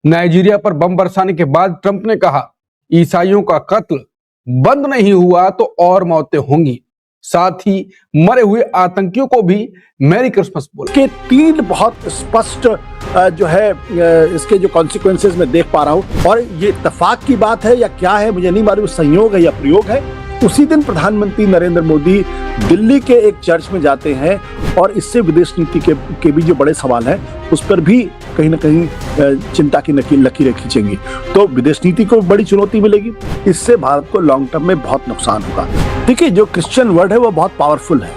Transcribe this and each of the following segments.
Nigeria पर बम बरसाने के बाद ट्रंप ने कहा, ईसाइयों का कत्ल बंद नहीं हुआ तो और मौतें होंगी। साथ ही मरे हुए आतंकियों को भी मैरी क्रिसमस बोला। के तीन बहुत स्पष्ट जो है इसके जो कॉन्सिक्वेंसेस मैं देख पा रहा हूं, और ये इत्तेफाक की बात है या क्या है मुझे नहीं मालूम, संयोग है या प्रयोग है। उसी दिन प्रधानमंत्री नरेंद्र मोदी दिल्ली के एक चर्च में जाते हैं और इससे विदेश नीति के भी जो बड़े सवाल हैं उस पर भी कहीं ना कहीं चिंता की लकीरें खींचेंगी। तो विदेश नीति को बड़ी चुनौती मिलेगी, इससे भारत को लॉन्ग टर्म में बहुत नुकसान होगा। देखिए, जो क्रिश्चियन वर्ड है वो बहुत पावरफुल है,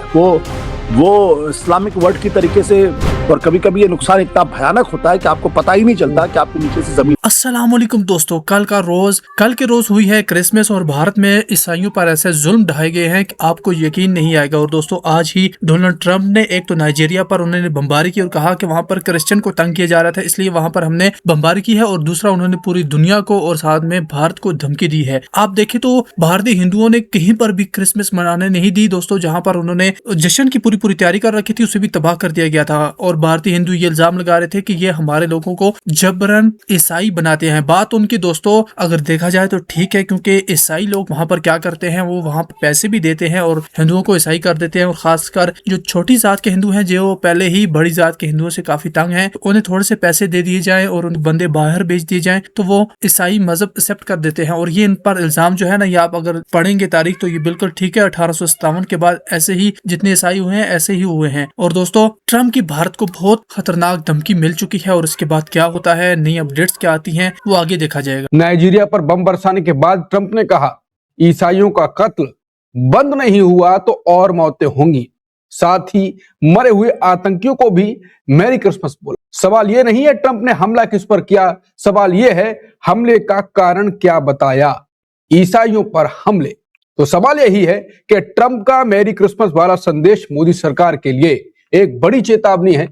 वो इस्लामिक वर्ड की तरीके से, और कभी कभी ये नुकसान इतना भयानक होता है कि आपको पता ही नहीं चलता कि आपके नीचे से जमीन। अस्सलाम वालेकुम दोस्तों, कल के रोज हुई है क्रिसमस और भारत में ईसाइयों पर ऐसे जुल्म ढाए गए हैं कि आपको यकीन नहीं आएगा। और दोस्तों, आज ही डोनाल्ड ट्रंप ने एक तो नाइजीरिया पर उन्होंने बमबारी की और कहा कि वहां पर क्रिश्चियन को तंग किया जा रहा था, इसलिए वहां पर हमने बमबारी की है। और दूसरा, उन्होंने पूरी दुनिया को और साथ में भारत को धमकी दी है। आप देखें तो भारतीय हिंदुओं ने कहीं पर भी क्रिसमस मनाने नहीं दी दोस्तों। जहां पर उन्होंने जश्न की पूरी तैयारी कर रखी थी उसे भी तबाह कर दिया गया था। और भारतीय हिंदू ये इल्जाम लगा रहे थे कि ये हमारे लोगों को जबरन ईसाई बनाते हैं। बात उनकी दोस्तों अगर देखा जाए तो ठीक है, क्योंकि ईसाई लोग वहां पर क्या करते हैं, वो वहां पर पैसे भी देते हैं और हिंदुओं को ईसाई कर देते हैं। और खासकर जो छोटी जात के हिंदू हैं, जो पहले ही बड़ी जात के हिंदुओं से काफी तंग हैं, उन्हें थोड़े से पैसे दे दिए जाए और उन बंदे बाहर भेज दिए जाए तो वो ईसाई मजहब एक्सेप्ट कर देते हैं। और ये इन पर इल्जाम जो है ना, ये आप अगर पढ़ेंगे तारीख तो ये बिल्कुल ठीक है। 1857 के बाद ऐसे ही जितने ईसाई हुए हैं ऐसे ही हुए हैं। और दोस्तों, ट्रंप की भारत को बहुत खतरनाक धमकी मिल चुकी है और इसके बाद क्या होता है, नई अपडेट्स क्या आती हैं, वो आगे देखा जाएगा। नाइजीरिया पर बम बरसाने के बाद ट्रंप ने कहा, ईसाइयों का कत्ल बंद नहीं हुआ तो और मौतें होंगी। साथ ही मरे हुए आतंकियों को भी मैरी क्रिसमस बोला। सवाल यह नहीं है ट्रंप ने हमला किस पर किया, सवाल यह है हमले का कारण क्या बताया। ईसाइयों पर हमले, तो सवाल यही है कि ट्रंप का मैरी क्रिसमस वाला संदेश मोदी सरकार के लिए एक बड़ी चेतावनी है।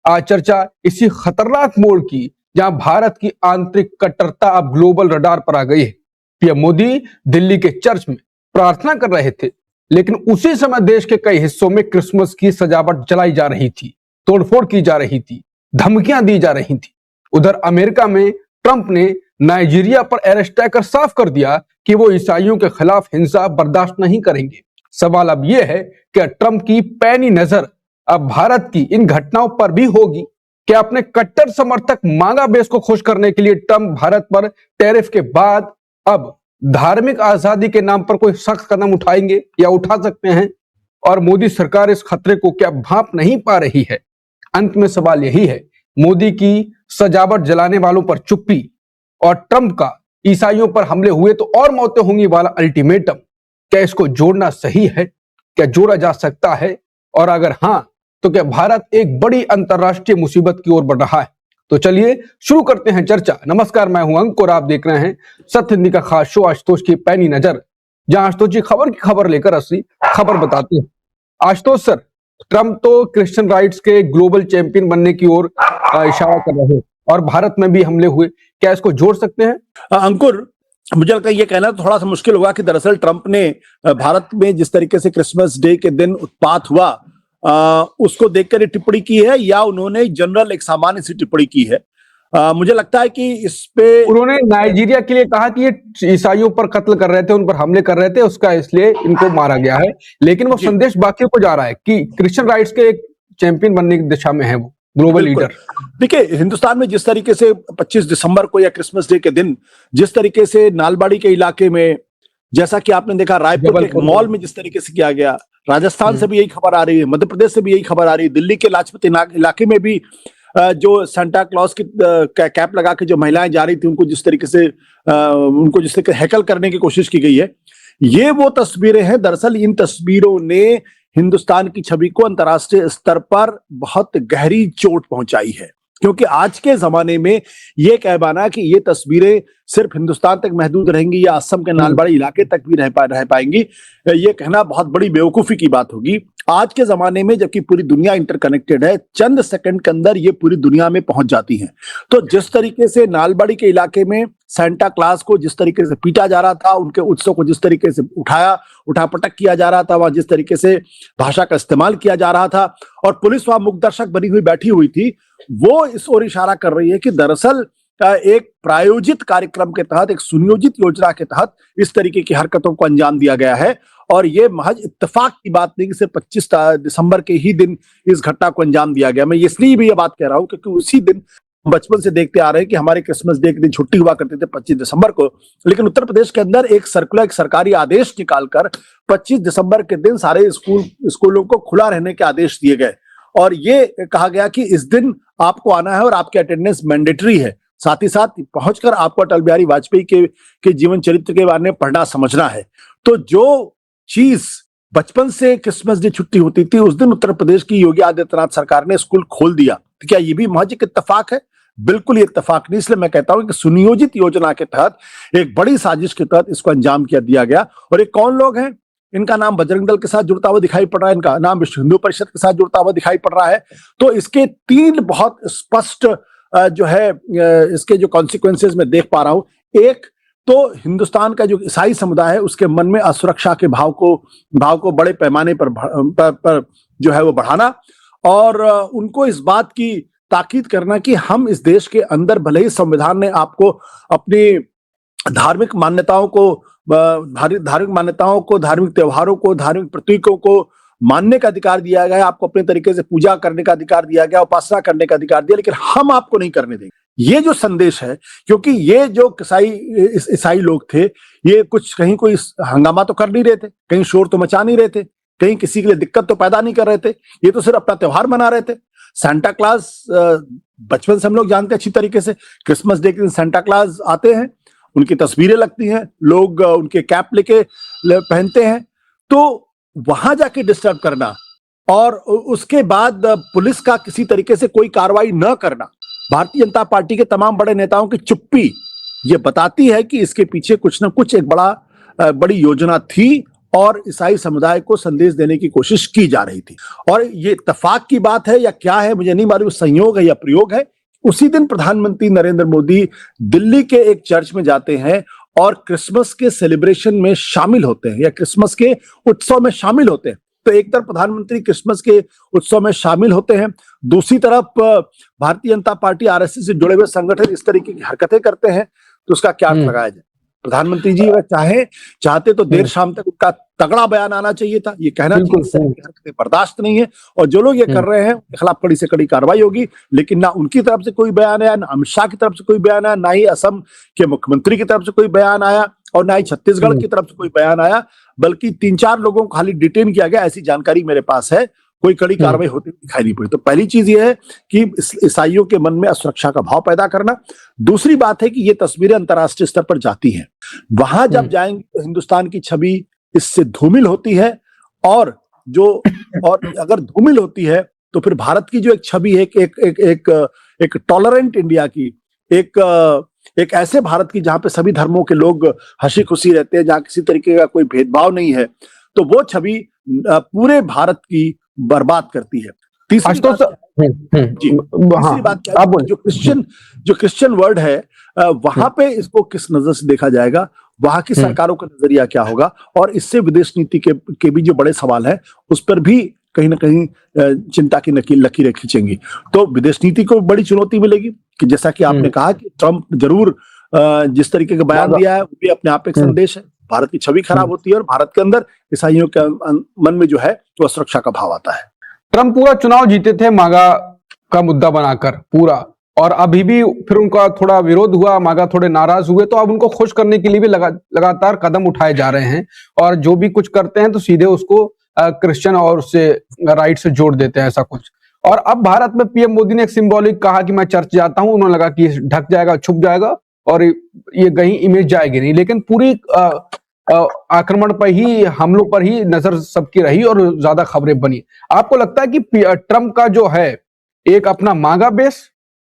आज चर्चा इसी खतरनाक मोड़ की जहां भारत की आंतरिक कट्टरता अब ग्लोबल रडार पर आ गई है। पीएम मोदी दिल्ली के चर्च में प्रार्थना कर रहे थे, लेकिन उसी समय देश के कई हिस्सों में क्रिसमस की सजावट जलाई जा रही थी, तोड़फोड़ की जा रही थी, धमकियां दी जा रही थी। उधर अमेरिका में ट्रंप ने नाइजीरिया पर अरेस्ट कर साफ कर दिया कि वो ईसाइयों के खिलाफ हिंसा बर्दाश्त नहीं करेंगे। सवाल अब यह है कि ट्रंप की पैनी नजर अब भारत की इन घटनाओं पर भी होगी। क्या अपने कट्टर समर्थक मांगा बेस को खुश करने के लिए ट्रंप भारत पर टैरिफ के बाद अब धार्मिक आजादी के नाम पर कोई सख्त कदम उठाएंगे या उठा सकते हैं? और मोदी सरकार इस खतरे को क्या भांप नहीं पा रही है? अंत में सवाल यही है, मोदी की सजावट जलाने वालों पर चुप्पी और ट्रंप का ईसाइयों पर हमले हुए तो और मौतें होंगी वाला अल्टीमेटम, क्या इसको जोड़ना सही है? क्या जोड़ा जा सकता है? और अगर हां, तो क्या भारत एक बड़ी अंतरराष्ट्रीय मुसीबत की ओर बढ़ रहा है? तो चलिए शुरू करते हैं चर्चा। नमस्कार, मैं हूं अंक और आप देख रहे हैं सत्य हिंदी का खास शो आशुतोष की पैनी नजर, जहां आशुतोष जी खबर की खबर लेकर असली खबर बताते हैं। आशुतोष सर, ट्रंप तो क्रिश्चियन राइट्स के ग्लोबल चैंपियन बनने की ओर इशारा कर रहे हैं और भारत में भी हमले हुए, क्या इसको जोड़ सकते हैं? अंकुर, मुझे लगता है ये कहना थोड़ा सा मुश्किल होगा कि दरअसल ट्रंप ने भारत में जिस तरीके से क्रिसमस डे के दिन उत्पात हुआ उसको देखकर ये टिप्पणी की है या उन्होंने जनरल एक सामान्य सी टिप्पणी की है। मुझे लगता है कि इस पे उन्होंने नाइजीरिया के लिए कहा कि ये ईसाइयों पर कत्ल कर रहे थे, उन पर हमले कर रहे थे, उसका इसलिए इनको मारा गया है। लेकिन वो संदेश बाकियों को जा रहा है कि क्रिश्चियन राइट्स के एक चैंपियन बनने की दिशा में है वो ग्लोबल लीडर। देखिए, हिंदुस्तान में जिस तरीके से 25 दिसंबर को या क्रिसमस डे के दिन जिस तरीके से नालबाड़ी के इलाके में, जैसा कि आपने देखा रायपुर के मॉल में जिस तरीके से किया गया, राजस्थान से भी यही खबर आ रही है, मध्य प्रदेश से भी यही खबर आ रही है, दिल्ली के लाजपत इलाके में भी जो सांता क्लॉज की कैप लगा के जो महिलाएं जा रही थी उनको जिस तरीके से हैकल करने की कोशिश की गई है, ये वो तस्वीरें हैं। दरअसल इन तस्वीरों ने हिंदुस्तान की छवि को अंतर्राष्ट्रीय स्तर पर बहुत गहरी चोट पहुंचाई है, क्योंकि आज के जमाने में ये कह पाना कि ये तस्वीरें सिर्फ हिंदुस्तान तक महदूद रहेंगी या असम के नालबाड़ी इलाके तक भी रह पाएंगी, ये कहना बहुत बड़ी बेवकूफी की बात होगी। आज के जमाने में जबकि पूरी दुनिया इंटरकनेक्टेड है, चंद सेकंड के अंदर ये पूरी दुनिया में पहुंच जाती हैं। तो जिस तरीके से नालबाड़ी के इलाके में सांता क्लॉज को जिस तरीके से पीटा जा रहा था, उनके उत्सव को जिस तरीके से उठापटक किया जा रहा था, वहां जिस तरीके से भाषा का इस्तेमाल किया जा रहा था और पुलिस वहां मुख दर्शक बनी हुई बैठी हुई थी, वो इस ओर इशारा कर रही है कि दरअसल एक प्रायोजित कार्यक्रम के तहत, एक सुनियोजित योजना के तहत इस तरीके की हरकतों को अंजाम दिया गया है। और ये महज इत्तेफाक की बात नहीं कि सिर्फ 25 दिसंबर के ही दिन इस घटना को अंजाम दिया गया। मैं इसलिए भी ये बात कह रहा हूं क्योंकि उसी दिन बचपन से देखते आ रहे हैं कि हमारे क्रिसमस डे के दिन छुट्टी हुआ करती थी 25 दिसंबर को, लेकिन उत्तर प्रदेश के अंदर एक सर्कुलर, एक सरकारी आदेश निकालकर 25 दिसंबर के दिन सारे स्कूलों को खुला रहने के आदेश दिए गए और ये कहा गया कि इस दिन आपको आना है और आपकी अटेंडेंस मैंडेटरी है। साथ ही साथ पहुंचकर आपको अटल बिहारी वाजपेयी के जीवन चरित्र के बारे में पढ़ना समझना है। तो जो चीज बचपन से क्रिसमस डे छुट्टी होती थी, उस दिन उत्तर प्रदेश की योगी आदित्यनाथ सरकार ने स्कूल खोल दिया। तो क्या ये भी महज एक इत्तेफाक है? बिल्कुल ये इत्तेफाक नहीं। इसलिए मैं कहता हूं कि सुनियोजित योजना के तहत, एक बड़ी साजिश के तहत इसको अंजाम दिया गया। और ये कौन लोग हैं? इनका नाम बजरंग दल के साथ जुड़ता हुआ दिखाई पड़ रहा है, इनका नाम विश्व हिंदू परिषद के साथ जुड़ता हुआ दिखाई पड़ रहा है। तो इसके 3 बहुत स्पष्ट जो है इसके जो कॉन्सिक्वेंसेस मैं देख पा रहा हूं। एक तो हिंदुस्तान का जो ईसाई समुदाय है उसके मन में असुरक्षा के भाव को बड़े पैमाने पर जो है वो बढ़ाना और उनको इस बात की ताकीद करना कि हम इस देश के अंदर, भले ही संविधान ने आपको अपनी धार्मिक मान्यताओं को, धार्मिक त्योहारों को, धार्मिक प्रतीकों को मानने का अधिकार दिया गया है, आपको अपने तरीके से पूजा करने का अधिकार दिया गया, उपासना करने का अधिकार दिया, लेकिन हम आपको नहीं करने देंगे। ये जो संदेश है, क्योंकि ये जो ईसाई लोग थे, ये कुछ कहीं कोई हंगामा तो कर नहीं रहे थे, कहीं शोर तो मचा नहीं रहे थे, कहीं किसी के लिए दिक्कत तो पैदा नहीं कर रहे थे, ये तो सिर्फ अपना त्योहार मना रहे थे। सांता क्लास बचपन से हम लोग जानते हैं अच्छी तरीके से, क्रिसमस डे के दिन सांता क्लास आते हैं, उनकी तस्वीरें लगती हैं, लोग उनके कैप लेके पहनते हैं। तो वहां जाके डिस्टर्ब करना और उसके बाद पुलिस का किसी तरीके से कोई कार्रवाई न करना, भारतीय जनता पार्टी के तमाम बड़े नेताओं की चुप्पी ये बताती है कि इसके पीछे कुछ ना कुछ एक बड़ी योजना थी और ईसाई समुदाय को संदेश देने की कोशिश की जा रही थी। और ये इत्तेफाक की बात है या क्या है मुझे नहीं मालूम, संयोग है या प्रयोग है। उसी दिन प्रधानमंत्री नरेंद्र मोदी दिल्ली के एक चर्च में जाते हैं और क्रिसमस के सेलिब्रेशन में शामिल होते हैं या क्रिसमस के उत्सव में शामिल होते हैं। तो एक तरफ प्रधानमंत्री क्रिसमस के उत्सव में शामिल होते हैं, दूसरी तरफ भारतीय जनता पार्टी आरएसएस से जुड़े हुए संगठन इस तरीके की हरकतें करते हैं, तो उसका क्या अर्थ लगाया जाए? प्रधानमंत्री जी अगर चाहते तो देर शाम तक उनका तगड़ा बयान आना चाहिए था, ये कहना चाहिए हरकतें बर्दाश्त नहीं है और जो लोग ये कर रहे हैं उनके खिलाफ कड़ी से कड़ी कार्रवाई होगी। लेकिन ना उनकी तरफ से कोई बयान आया, ना अमित शाह की तरफ से कोई बयान आया, ना ही असम के मुख्यमंत्री की तरफ से कोई बयान आया और ना ही छत्तीसगढ़ की तरफ से कोई बयान आया, बल्कि 3-4 लोगों को खाली डिटेन किया गया, ऐसी जानकारी मेरे पास है। कोई कड़ी कार्रवाई होती दिखाई नहीं पड़ी। तो पहली चीज ये है कि ईसाइयों के मन में असुरक्षा का भाव पैदा करना। दूसरी बात है कि ये तस्वीरें अंतर्राष्ट्रीय स्तर पर जाती हैं, वहां जब जाएंगी तो हिंदुस्तान की छवि इससे धूमिल होती है और अगर धूमिल होती है तो फिर भारत की जो एक छवि है एक टॉलरेंट इंडिया की, एक ऐसे भारत की जहां पे सभी धर्मों के लोग हंसी खुशी रहते हैं, जहां किसी तरीके का कोई भेदभाव नहीं है, तो वो छवि पूरे भारत की बर्बाद करती है। तीसरी बात क्या है, जो क्रिश्चियन वर्ड है वहां पे इसको किस नजर से देखा जाएगा, वहां की सरकारों का नजरिया क्या होगा और इससे विदेश नीति के भी जो बड़े सवाल है उस पर भी कहीं ना कहीं चिंता की लकीरें खींचेंगी। तो विदेश नीति को बड़ी चुनौती मिलेगी कि जैसा कि आपने कहा कि ट्रंप जरूर जिस तरीके का बयान दिया है वो भी अपने आप एक संदेश है। भारत की छवि खराब होती है और भारत के अंदर ईसाइयों के मन में जो है वो असुरक्षा का भाव आता है। ट्रंप पूरा चुनाव जीते थे मागा का मुद्दा बनाकर पूरा, और अभी भी फिर उनका थोड़ा विरोध हुआ, मागा थोड़े नाराज हुए, तो अब उनको खुश करने के लिए भी लगातार कदम उठाए जा रहे हैं और जो भी कुछ करते हैं तो सीधे उसको क्रिश्चियन और उससे राइट से जोड़ देते हैं, ऐसा कुछ। और अब भारत में पीएम मोदी ने एक सिंबॉलिक कहा कि मैं चर्च जाता हूं, उन्होंने लगा कि ढक जाएगा, छुप जाएगा और ये कहीं इमेज जाएगी नहीं, लेकिन पूरी आक्रमण पर ही, हमलों पर ही नजर सबकी रही और ज्यादा खबरें बनी। आपको लगता है कि ट्रंप का जो है एक अपना मागा बेस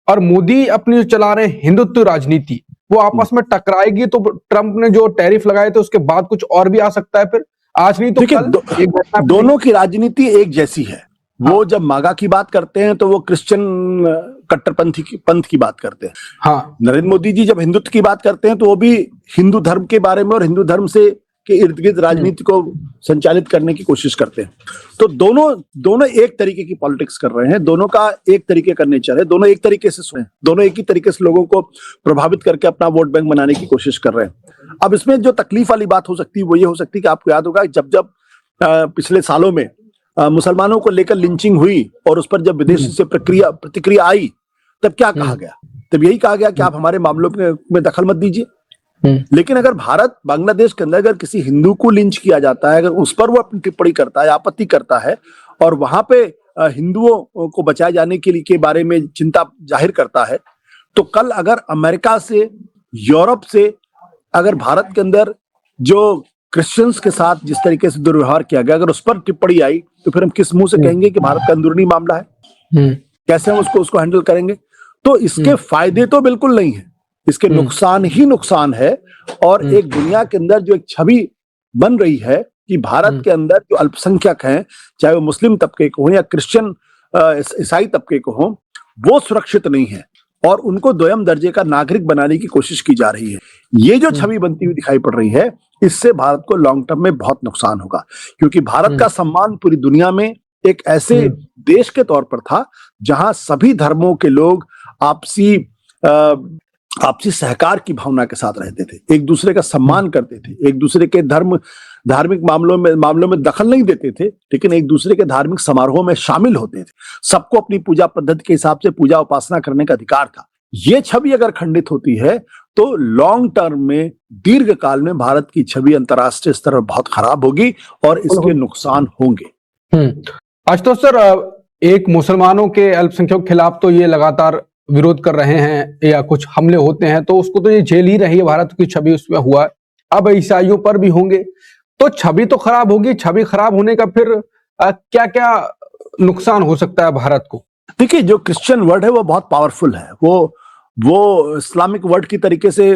और मोदी अपनी जो चला रहे हिंदुत्व राजनीति, वो आपस में टकराएगी तो ट्रंप ने जो टैरिफ लगाए थे उसके बाद कुछ और भी आ सकता है? फिर आज नहीं तो कल दोनों की राजनीति एक जैसी है। वो जब मागा की बात करते हैं तो वो क्रिश्चियन कट्टरपंथी पंथ की बात करते हैं। हाँ, नरेंद्र मोदी जी जब हिंदुत्व की बात करते हैं तो वो भी हिंदू धर्म के बारे में और हिंदू धर्म से के इर्द गिर्द राजनीति को संचालित करने की कोशिश करते हैं। तो दोनों एक तरीके की पॉलिटिक्स कर रहे हैं, दोनों का एक तरीके का नेचर है, दोनों एक तरीके से सुने, दोनों एक ही तरीके से लोगों को प्रभावित करके अपना वोट बैंक बनाने की कोशिश कर रहे हैं। अब इसमें जो तकलीफ वाली बात हो सकती है वो ये हो सकती है कि आपको याद होगा जब पिछले सालों में मुसलमानों को लेकर लिंचिंग हुई और उस पर जब विदेश से प्रतिक्रिया आई, तब क्या कहा गया? तब यही कहा गया कि आप हमारे मामलों में दखल मत दीजिए। लेकिन अगर भारत बांग्लादेश के अंदर अगर किसी हिंदू को लिंच किया जाता है, अगर उस पर वो अपनी टिप्पणी करता है, आपत्ति करता है और वहां पे हिंदुओं को बचाए जाने के बारे में चिंता जाहिर करता है, तो कल अगर अमेरिका से, यूरोप से अगर भारत के अंदर जो क्रिश्चियंस के साथ जिस तरीके से दुर्व्यवहार किया गया, अगर उस पर टिप्पणी आई, तो फिर हम किस मुंह से कहेंगे कि भारत का अंदरूनी मामला है? कैसे हम उसको हैंडल करेंगे? तो इसके फायदे तो बिल्कुल नहीं है, इसके नुकसान ही नुकसान है। और एक दुनिया के अंदर जो एक छवि बन रही है कि भारत के अंदर जो अल्पसंख्यक हैं, चाहे वो मुस्लिम तबके को हो या क्रिश्चियन ईसाई तबके को हो, वो सुरक्षित नहीं है और उनको दोयम दर्जे का नागरिक बनाने की कोशिश की जा रही है। ये जो छवि बनती हुई दिखाई पड़ रही है, इससे भारत को लॉन्ग टर्म में बहुत नुकसान होगा, क्योंकि भारत का सम्मान पूरी दुनिया में एक ऐसे देश के तौर पर था जहां सभी धर्मों के लोग आपसी सहकार की भावना के साथ रहते थे, एक दूसरे का सम्मान करते थे, एक दूसरे के धार्मिक मामलों में दखल नहीं देते थे, लेकिन एक दूसरे के धार्मिक समारोहों में शामिल होते थे। सबको अपनी पूजा पद्धति के हिसाब से पूजा उपासना करने का अधिकार था। ये छवि अगर खंडित होती है तो लॉन्ग टर्म में, दीर्घ काल में भारत की छवि अंतर्राष्ट्रीय स्तर पर बहुत खराब होगी और इसके नुकसान होंगे। आशुतोष सर, एक मुसलमानों के अल्पसंख्यकों के खिलाफ तो ये लगातार विरोध कर रहे हैं या कुछ हमले होते हैं, तो उसको तो ये झेल ही रही है, भारत की छवि उसमें हुआ, अब ईसाइयों पर भी होंगे, तो छवि तो खराब होगी। छवि खराब होने का फिर क्या क्या नुकसान हो सकता है भारत को? देखिए, जो क्रिश्चियन वर्ड है वो बहुत पावरफुल है, वो इस्लामिक वर्ड की तरीके से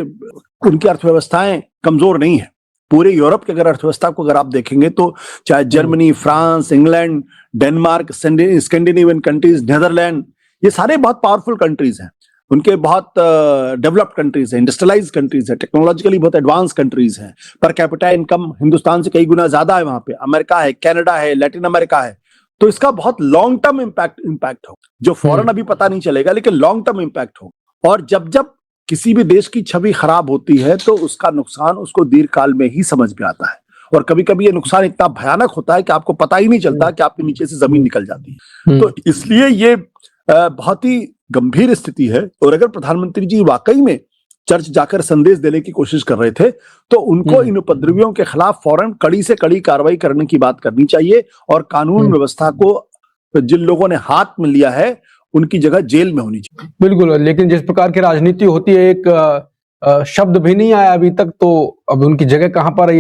उनकी अर्थव्यवस्थाएं कमजोर नहीं है। पूरे यूरोप की अगर अर्थव्यवस्था को अगर आप देखेंगे तो चाहे Germany, France, England, Denmark, Scandinavian countries, Netherlands, ये सारे बहुत पावरफुल कंट्रीज हैं, उनके बहुत डेवलप्ड कंट्रीज हैं, इंडस्ट्रियलाइज्ड कंट्रीज हैं, टेक्नोलॉजिकली बहुत एडवांस कंट्रीज हैं, पर कैपिटा इनकम हिंदुस्तान से कई गुना ज्यादा है वहां पे। अमेरिका है, कनाडा है, लैटिन अमेरिका है। तो इसका बहुत लॉन्ग टर्म इम्पैक्ट हो, जो फौरन अभी पता नहीं चलेगा, लेकिन लॉन्ग टर्म इम्पैक्ट हो। और जब किसी भी देश की छवि खराब होती है तो उसका नुकसान उसको दीर्घकाल में ही समझ में आता है, और कभी कभी ये नुकसान इतना भयानक होता है कि आपको पता ही नहीं चलता कि आपके नीचे से जमीन निकल जाती है। तो इसलिए ये बहुत ही गंभीर स्थिति है। और अगर प्रधानमंत्री जी वाकई में चर्च जाकर संदेश देने की कोशिश कर रहे थे, तो उनको इन उपद्रवियों के खिलाफ फौरन कड़ी से कड़ी कार्रवाई करने की बात करनी चाहिए, और कानून व्यवस्था को जिन लोगों ने हाथ में लिया है उनकी जगह जेल में होनी चाहिए। बिल्कुल, लेकिन जिस प्रकार की राजनीति होती है, एक शब्द भी नहीं आया अभी तक, तो अब उनकी जगह कहां पर है